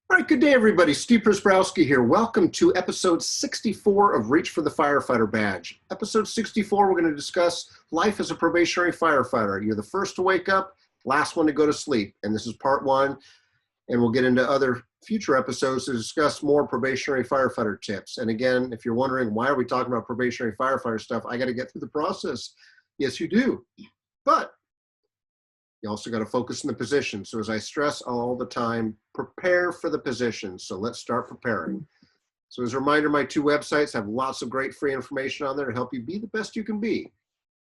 All right, good day, everybody. Steve Prziborowski here. Welcome to episode 64 of Reach for the Firefighter Badge. Episode 64, we're going to discuss life as a probationary firefighter. You're the first to wake up, last one to go to sleep. And this is part one, and we'll get into other future episodes to discuss more probationary firefighter tips. And again, if you're wondering, why are we talking about probationary firefighter stuff? I got to get through the process. Yes, you do. But you also got to focus on the position. So as I stress all the time, prepare for the position. So let's start preparing. So as a reminder, my two websites have lots of great free information on there to help you be the best you can be.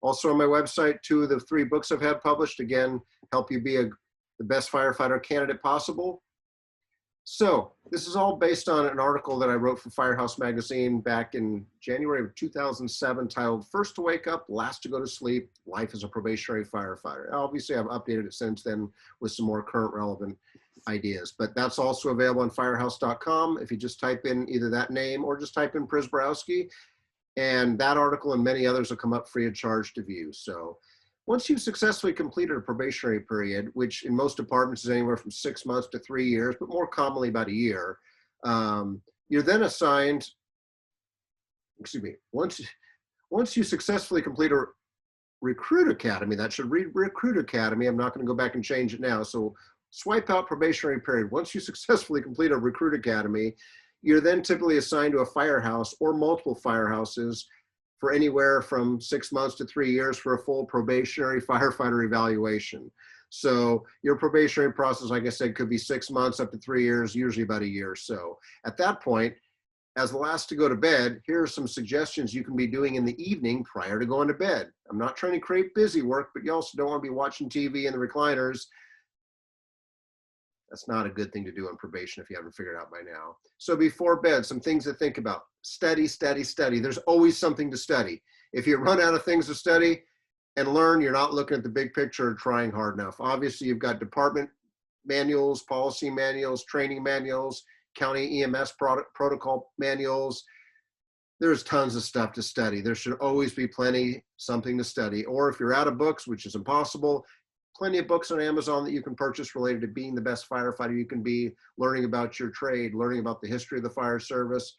Also on my website, two of the three books I've had published, again, help you be the best firefighter candidate possible. So this is all based on an article that I wrote for Firehouse magazine back in January of 2007 titled First to Wake Up, Last to Go to Sleep, Life as a Probationary Firefighter. Obviously, I've updated it since then with some more current relevant ideas, but that's also available on firehouse.com if you just type in either that name or just type in Prziborowski, and that article and many others will come up free of charge to view. So once you've successfully completed a probationary period, which in most departments is anywhere from 6 months to 3 years, but more commonly about a year, you're then assigned, once you successfully complete a recruit academy, that should read recruit academy. I'm not going to go back and change it now. So swipe out probationary period. Once you successfully complete a recruit academy, you're then typically assigned to a firehouse or multiple firehouses for anywhere from 6 months to 3 years for a full probationary firefighter evaluation. So your probationary process, like I said, could be 6 months up to 3 years, usually about a year or so. At that point, as the last to go to bed, here are some suggestions you can be doing in the evening prior to going to bed. I'm not trying to create busy work, but you also don't want to be watching TV in the recliners. That's not a good thing to do on probation if you haven't figured it out by now. So before bed, some things to think about. Study, study, study. There's always something to study. If you run out of things to study and learn, you're not looking at the big picture or trying hard enough. Obviously, you've got department manuals, policy manuals, training manuals, county EMS protocol manuals. There's tons of stuff to study. There should always be something to study. Or if you're out of books, which is impossible, plenty of books on Amazon that you can purchase related to being the best firefighter you can be, learning about your trade, learning about the history of the fire service,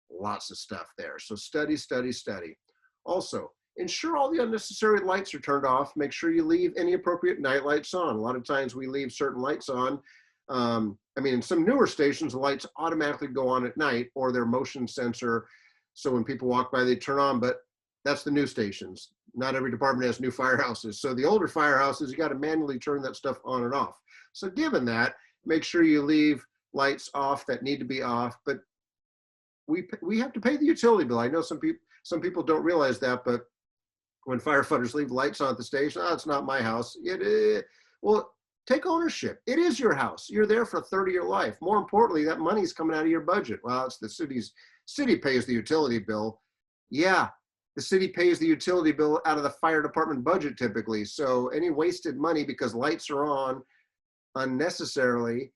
lots of stuff there. So study, study, study. Also, ensure all the unnecessary lights are turned off. Make sure you leave any appropriate night lights on. A lot of times we leave certain lights on. In some newer stations, the lights automatically go on at night or they're motion sensor. So when people walk by, they turn on, but that's the new stations. Not every department has new firehouses. So the older firehouses, you got to manually turn that stuff on and off. So given that, make sure you leave lights off that need to be off, but we have to pay the utility bill. I know some people don't realize that, but when firefighters leave lights on at the station, it's not my house. Well, take ownership. It is your house. You're there for a 30-year life. More importantly, that money's coming out of your budget. Well, it's the city pays the utility bill. Yeah. The city pays the utility bill out of the fire department budget typically. So any wasted money because lights are on unnecessarily,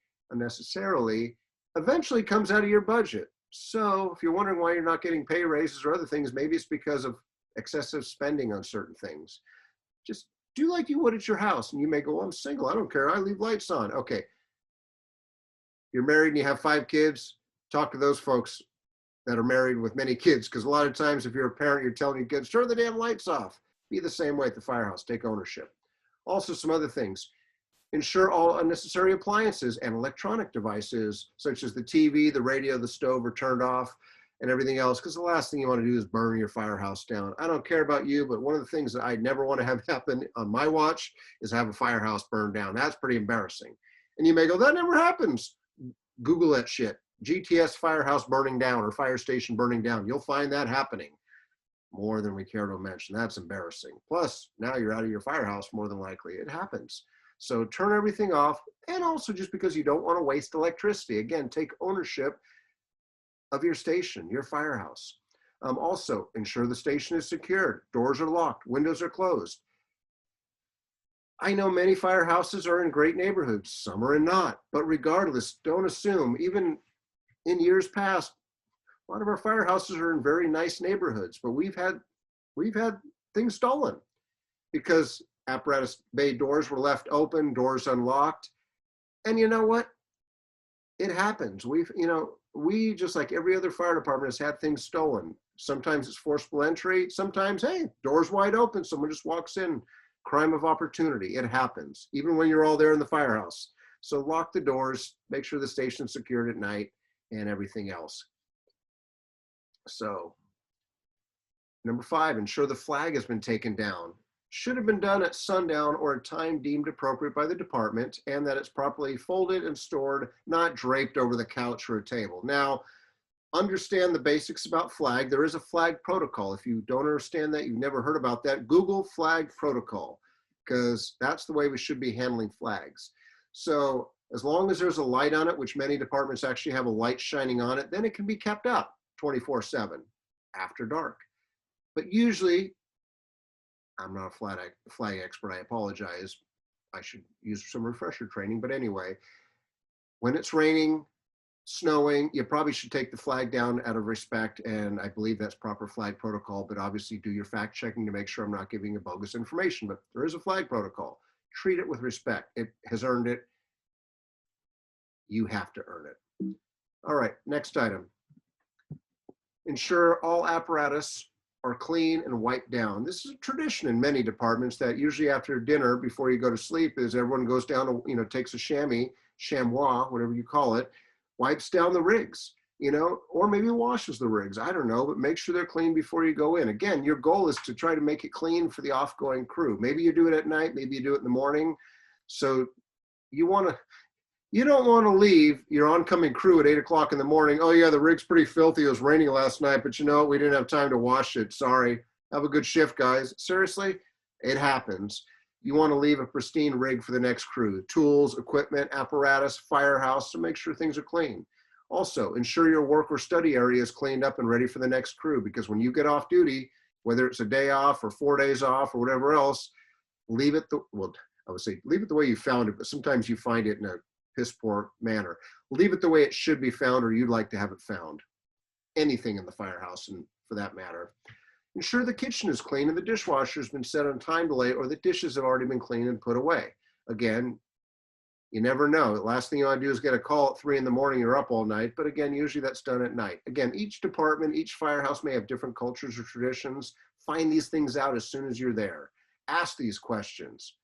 eventually comes out of your budget. So if you're wondering why you're not getting pay raises or other things, maybe it's because of excessive spending on certain things. Just do like you would at your house. And you may go, well, I'm single, I don't care, I leave lights on. Okay. You're married and you have 5 kids, talk to those folks that are married with many kids, because a lot of times if you're a parent, you're telling your kids, turn the damn lights off. Be the same way at the firehouse, take ownership. Also some other things. Ensure all unnecessary appliances and electronic devices, such as the TV, the radio, the stove are turned off and everything else, because the last thing you want to do is burn your firehouse down. I don't care about you, but one of the things that I never want to have happen on my watch is have a firehouse burned down. That's pretty embarrassing. And you may go, that never happens. Google that shit. GTS firehouse burning down or fire station burning down. You'll find that happening more than we care to mention. That's embarrassing. Plus, now you're out of your firehouse more than likely. It happens. So turn everything off. And also just because you don't want to waste electricity. Again, take ownership of your station, your firehouse. Also, ensure the station is secured. Doors are locked. Windows are closed. I know many firehouses are in great neighborhoods. Some are not. But regardless, don't assume, even in years past, a lot of our firehouses are in very nice neighborhoods, but we've had things stolen because apparatus bay doors were left open, doors unlocked. And you know what? It happens. We just like every other fire department has had things stolen. Sometimes it's forcible entry. Sometimes, hey, door's wide open. Someone just walks in. Crime of opportunity. It happens, even when you're all there in the firehouse. So lock the doors, make sure the station's secured at night, and everything else. So, number 5, ensure the flag has been taken down. Should have been done at sundown or a time deemed appropriate by the department, and that it's properly folded and stored, not draped over the couch or a table. Now, understand the basics about flag. There is a flag protocol. If you don't understand that, you've never heard about that, Google flag protocol, because that's the way we should be handling flags. So as long as there's a light on it, which many departments actually have a light shining on it, then it can be kept up 24/7 after dark. But usually, I'm not a flag expert, I apologize. I should use some refresher training, but anyway, when it's raining, snowing, you probably should take the flag down out of respect, and I believe that's proper flag protocol, but obviously do your fact checking to make sure I'm not giving you bogus information, but there is a flag protocol. Treat it with respect. It has earned it. You have to earn it. All right, next item. Ensure all apparatus are clean and wiped down. This is a tradition in many departments that usually after dinner, before you go to sleep, is everyone goes down to, takes a chamois, whatever you call it, wipes down the rigs, or maybe washes the rigs. I don't know, but make sure they're clean before you go in. Again, your goal is to try to make it clean for the off-going crew. Maybe you do it at night, maybe you do it in the morning. So you don't want to leave your oncoming crew at 8 o'clock in the morning. Oh yeah, the rig's pretty filthy. It was raining last night, but we didn't have time to wash it. Sorry. Have a good shift, guys. Seriously, it happens. You want to leave a pristine rig for the next crew. Tools, equipment, apparatus, firehouse, to make sure things are clean. Also, ensure your work or study area is cleaned up and ready for the next crew, because when you get off duty, whether it's a day off or 4 days off or whatever else, leave it the way you found it, but sometimes you find it in a piss poor manner. Leave it the way it should be found, or you'd like to have it found. Anything in the firehouse, and for that matter. Ensure the kitchen is clean and the dishwasher has been set on time delay, or the dishes have already been cleaned and put away. Again, you never know. The last thing you want to do is get a call at 3 in the morning, you're up all night, but again, usually that's done at night. Again, each department, each firehouse may have different cultures or traditions. Find these things out as soon as you're there. Ask these questions.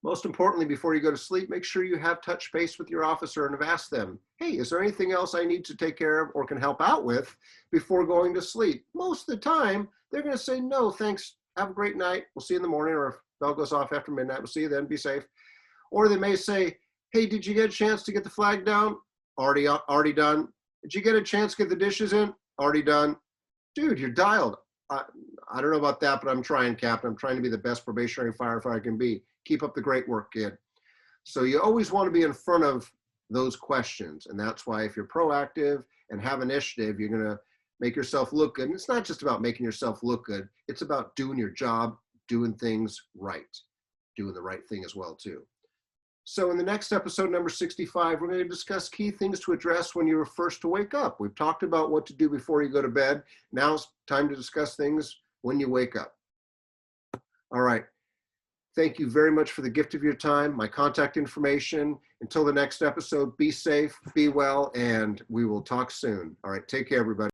Most importantly, before you go to sleep, make sure you have touch base with your officer and have asked them, hey, is there anything else I need to take care of or can help out with before going to sleep? Most of the time, they're going to say, no, thanks. Have a great night. We'll see you in the morning, or if bell goes off after midnight, we'll see you then. Be safe. Or they may say, hey, did you get a chance to get the flag down? Already done. Did you get a chance to get the dishes in? Already done. Dude, you're dialed. I don't know about that, but I'm trying, Captain. I'm trying to be the best probationary firefighter I can be. Keep up the great work, kid. So you always want to be in front of those questions. And that's why if you're proactive and have initiative, you're going to make yourself look good. And it's not just about making yourself look good. It's about doing your job, doing things right, doing the right thing as well, too. So in the next episode, number 65, we're going to discuss key things to address when you're first to wake up. We've talked about what to do before you go to bed. Now it's time to discuss things when you wake up. All right. Thank you very much for the gift of your time, my contact information. Until the next episode, be safe, be well, and we will talk soon. All right. Take care, everybody.